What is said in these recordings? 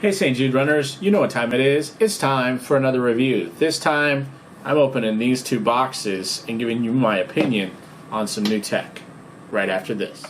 Hey St. Jude runners, you know what time it is. It's time for another review. This time, I'm opening these two boxes and giving you my opinion on some new tech right after this.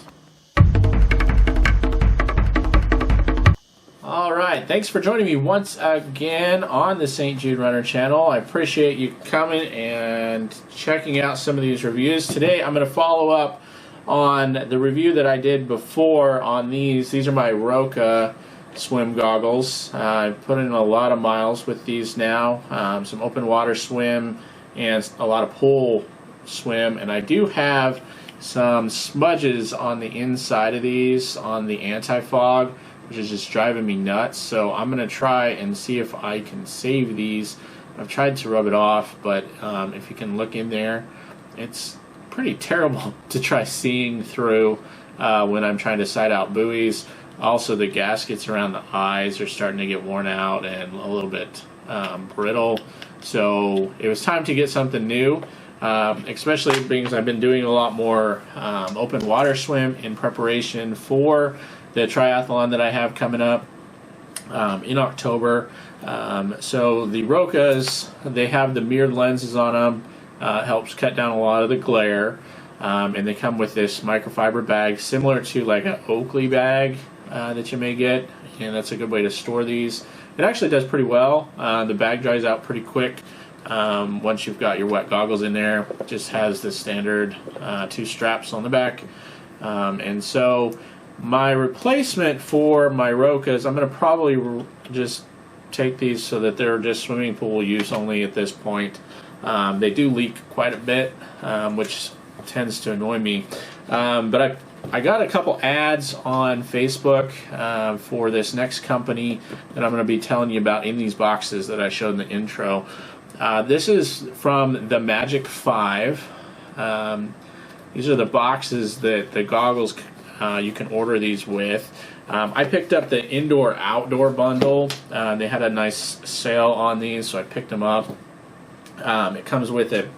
Alright, thanks for joining me once again on the St. Jude Runner channel. I appreciate you coming and checking out some of these reviews. Today I'm going to follow up on the review that I did before on these. These are my Roka swim goggles. I've put in a lot of miles with these now. Some open water swim and a lot of pool swim, and I do have some smudges on the inside of these on the anti-fog, which is just driving me nuts. So I'm going to try and see if I can save these. I've tried to rub it off, but if you can look in there, it's pretty terrible to try seeing through when I'm trying to sight out buoys. Also, the gaskets around the eyes are starting to get worn out and a little bit brittle. So it was time to get something new, especially because I've been doing a lot more open water swim in preparation for the triathlon that I have coming up in October. So the Rokas, they have the mirrored lenses on them, helps cut down a lot of the glare, and they come with this microfiber bag similar to like an Oakley bag that you may get, and that's a good way to store these. It actually does pretty well. The bag dries out pretty quick once you've got your wet goggles in there. It just has the standard two straps on the back, and so my replacement for my Rokas, I'm going to probably just take these so that they're just swimming pool use only at this point. They do leak quite a bit, which tends to annoy me, but I got a couple ads on Facebook for this next company that I'm going to be telling you about in these boxes that I showed in the intro. This is from TheMagic5. These are the boxes that the goggles you can order these with. I picked up the indoor-outdoor bundle. They had a nice sale on these, so I picked them up. It comes with a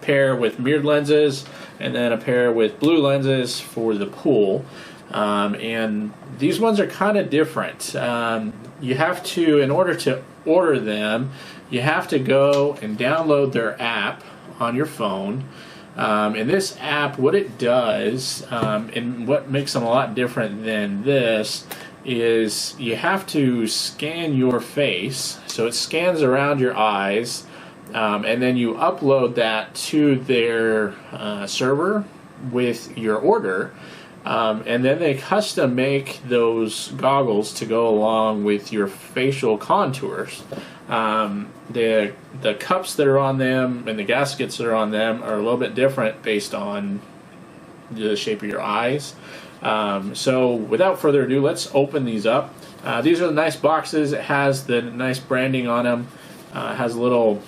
pair with mirrored lenses and then a pair with blue lenses for the pool, and these ones are kind of different. You have to, in order to order them, you have to go and download their app on your phone, and this app, what it does, and what makes them a lot different than this, is you have to scan your face, so it scans around your eyes, and then you upload that to their server with your order, and then they custom make those goggles to go along with your facial contours. The cups that are on them and the gaskets that are on them are a little bit different based on the shape of your eyes. So without further ado, let's open these up. These are the nice boxes. It has the nice branding on them. It has a little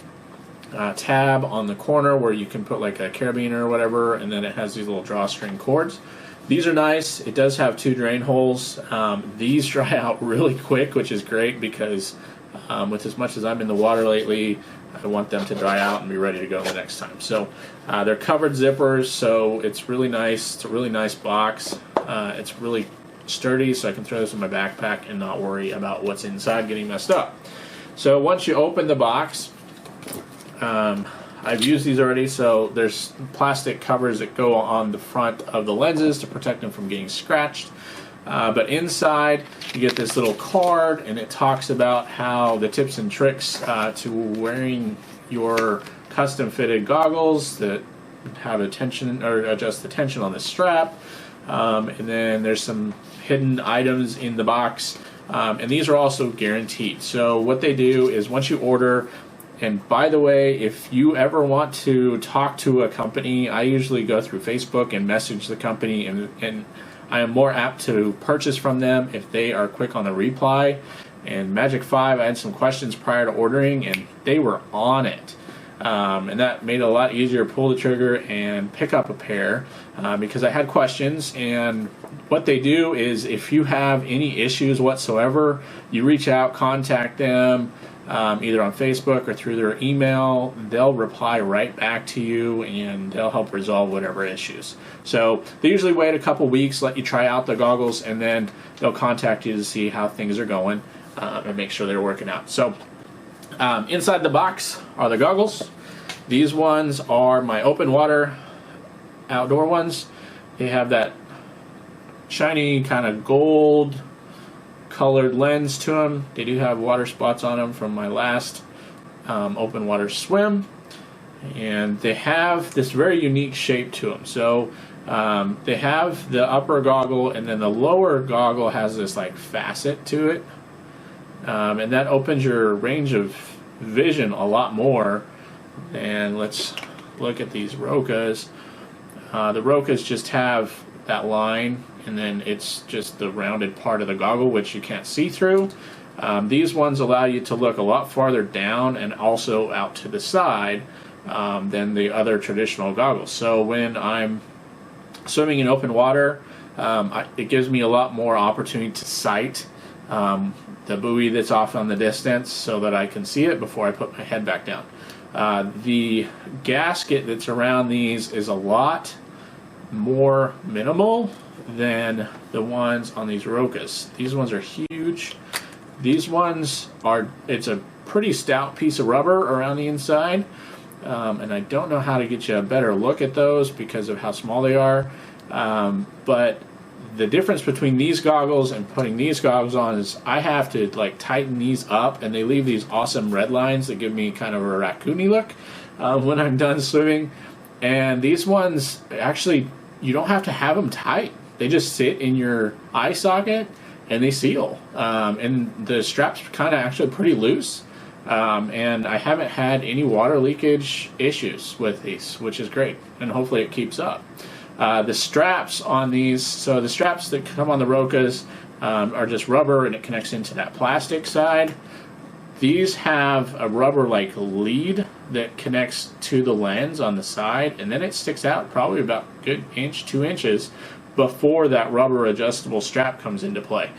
tab on the corner where you can put like a carabiner or whatever, and then it has these little drawstring cords. These are nice. It does have two drain holes. These dry out really quick, which is great because with as much as I'm in the water lately, I want them to dry out and be ready to go the next time. So they're covered zippers, so it's really nice. It's a really nice box. It's really sturdy, so I can throw this in my backpack and not worry about what's inside getting messed up. So once you open the box, I've used these already, so there's plastic covers that go on the front of the lenses to protect them from getting scratched. But inside, you get this little card, and it talks about how the tips and tricks to wearing your custom-fitted goggles that have a tension or adjust the tension on the strap. And then there's some hidden items in the box, and these are also guaranteed. So what they do is once you order. And by the way, if you ever want to talk to a company, I usually go through Facebook and message the company, and I am more apt to purchase from them if they are quick on the reply. And Magic5, I had some questions prior to ordering, and they were on it. And that made it a lot easier to pull the trigger and pick up a pair because I had questions. And what they do is if you have any issues whatsoever, you reach out, contact them, either on Facebook or through their email. They'll reply right back to you, and they'll help resolve whatever issues. So they usually wait a couple weeks, let you try out the goggles, and then they'll contact you to see how things are going. and make sure they're working out. So inside the box are the goggles. These ones are my open water outdoor ones. They have that shiny kind of gold colored lens to them. They do have water spots on them from my last open water swim, and they have this very unique shape to them. So they have the upper goggle, and then the lower goggle has this like facet to it, and that opens your range of vision a lot more. And let's look at these Rokas. The Rokas just have that line, and then it's just the rounded part of the goggle, which you can't see through. These ones allow you to look a lot farther down and also out to the side than the other traditional goggles. So when I'm swimming in open water, it gives me a lot more opportunity to sight the buoy that's off on the distance so that I can see it before I put my head back down. The gasket that's around these is a lot more minimal than the ones on these Rokas. These ones are huge. These ones are, it's a pretty stout piece of rubber around the inside, and I don't know how to get you a better look at those because of how small they are, but the difference between these goggles and putting these goggles on is I have to like tighten these up, and they leave these awesome red lines that give me kind of a raccoony look when I'm done swimming. And these ones, actually, you don't have to have them tight. They just sit in your eye socket and they seal. And the strap's kind of actually pretty loose. And I haven't had any water leakage issues with these, which is great. And hopefully it keeps up. The straps on these, so the straps that come on the Rokas are just rubber, and it connects into that plastic side. These have a rubber like lead that connects to the lens on the side, and then it sticks out probably about a good inch, 2 inches before that rubber adjustable strap comes into play.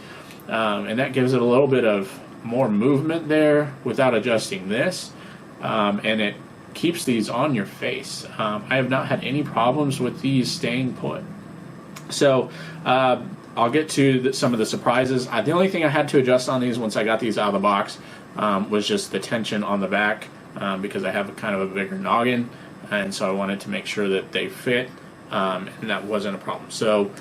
And that gives it a little bit of more movement there without adjusting this, and it keeps these on your face. I have not had any problems with these staying put. So I'll get to some of the surprises. The only thing I had to adjust on these once I got these out of the box was just the tension on the back, because I have kind of a bigger noggin, and so I wanted to make sure that they fit, and that wasn't a problem. So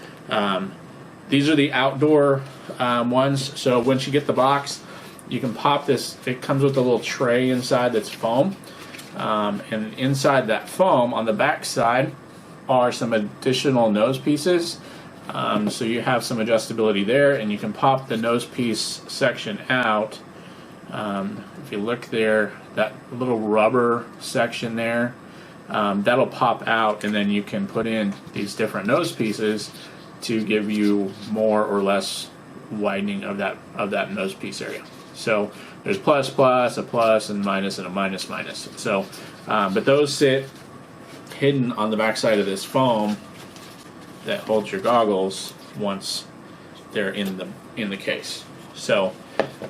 these are the outdoor ones. So once you get the box, you can pop this. It comes with a little tray inside that's foam. And inside that foam on the back side are some additional nose pieces, so you have some adjustability there, and you can pop the nose piece section out. If you look there, that little rubber section there, that'll pop out, and then you can put in these different nose pieces to give you more or less widening of that nose piece area. So there's plus, a plus, and a minus. So, but those sit hidden on the backside of this foam that holds your goggles once they're in the case. So,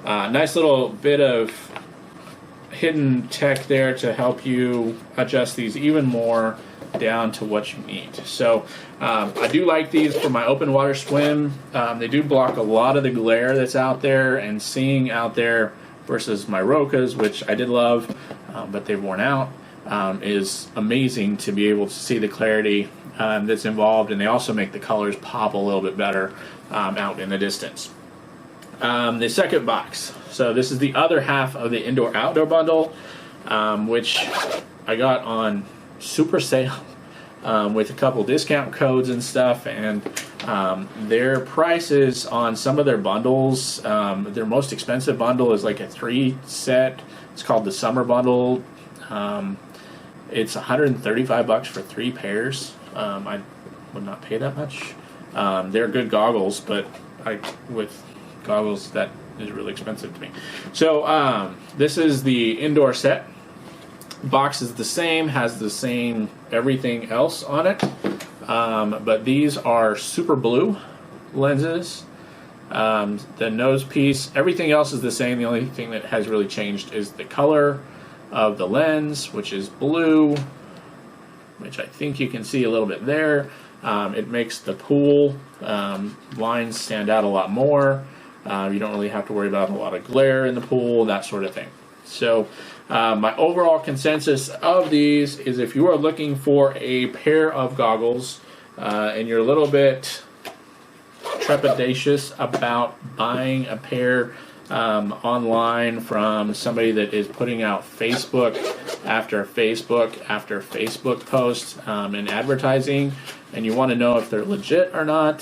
nice little bit of hidden tech there to help you adjust these even more down to what you need. So I do like these for my open water swim. They do block a lot of the glare that's out there and seeing out there versus my Rokas, which I did love, but they've worn out. Is amazing to be able to see the clarity that's involved, and they also make the colors pop a little bit better out in the distance. The second box. So this is the other half of the indoor-outdoor bundle, which I got on super sale with a couple discount codes and stuff, and their prices on some of their bundles, their most expensive bundle is like a 3-set. It's called the summer bundle. It's $135 for 3 pairs. I would not pay that much. They're good goggles, but with goggles that is really expensive to me. So this is the indoor set. Box is the same, has the same everything else on it, but these are super blue lenses. The nose piece, everything else is the same. The only thing that has really changed is the color of the lens, which is blue, which I think you can see a little bit there. It makes the pool lines stand out a lot more. You don't really have to worry about a lot of glare in the pool, that sort of thing. So my overall consensus of these is if you are looking for a pair of goggles and you're a little bit trepidatious about buying a pair online from somebody that is putting out Facebook after Facebook after Facebook posts and advertising, and you want to know if they're legit or not,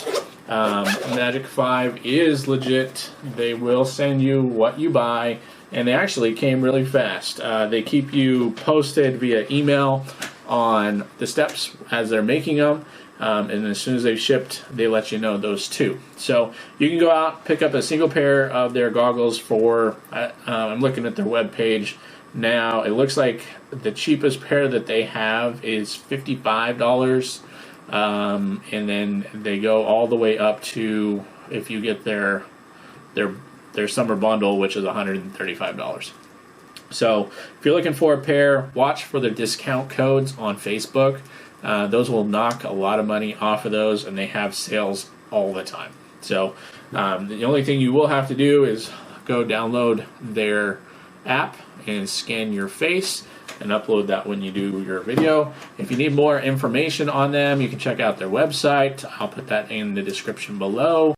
Magic5 is legit. They will send you what you buy, and they actually came really fast. They keep you posted via email on the steps as they're making them. And as soon as they've shipped, they let you know those too. So you can go out, pick up a single pair of their goggles for, I'm looking at their webpage now. It looks like the cheapest pair that they have is $55. And then they go all the way up to, if you get their summer bundle, which is $135. So if you're looking for a pair, watch for their discount codes on Facebook. Those will knock a lot of money off of those, and they have sales all the time. So the only thing you will have to do is go download their app and scan your face and upload that when you do your video. If you need more information on them, you can check out their website. I'll put that in the description below.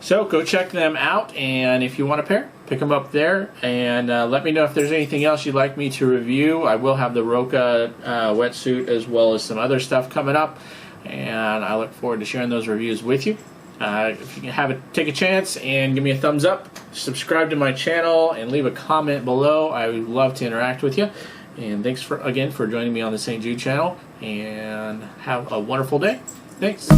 So go check them out, and if you want a pair, pick them up there, and let me know if there's anything else you'd like me to review. I will have the Roka wetsuit as well as some other stuff coming up, and I look forward to sharing those reviews with you. If you can have it, take a chance and give me a thumbs up, subscribe to my channel, and leave a comment below. I would love to interact with you. And thanks again for joining me on the St. Jude channel, and have a wonderful day. Thanks.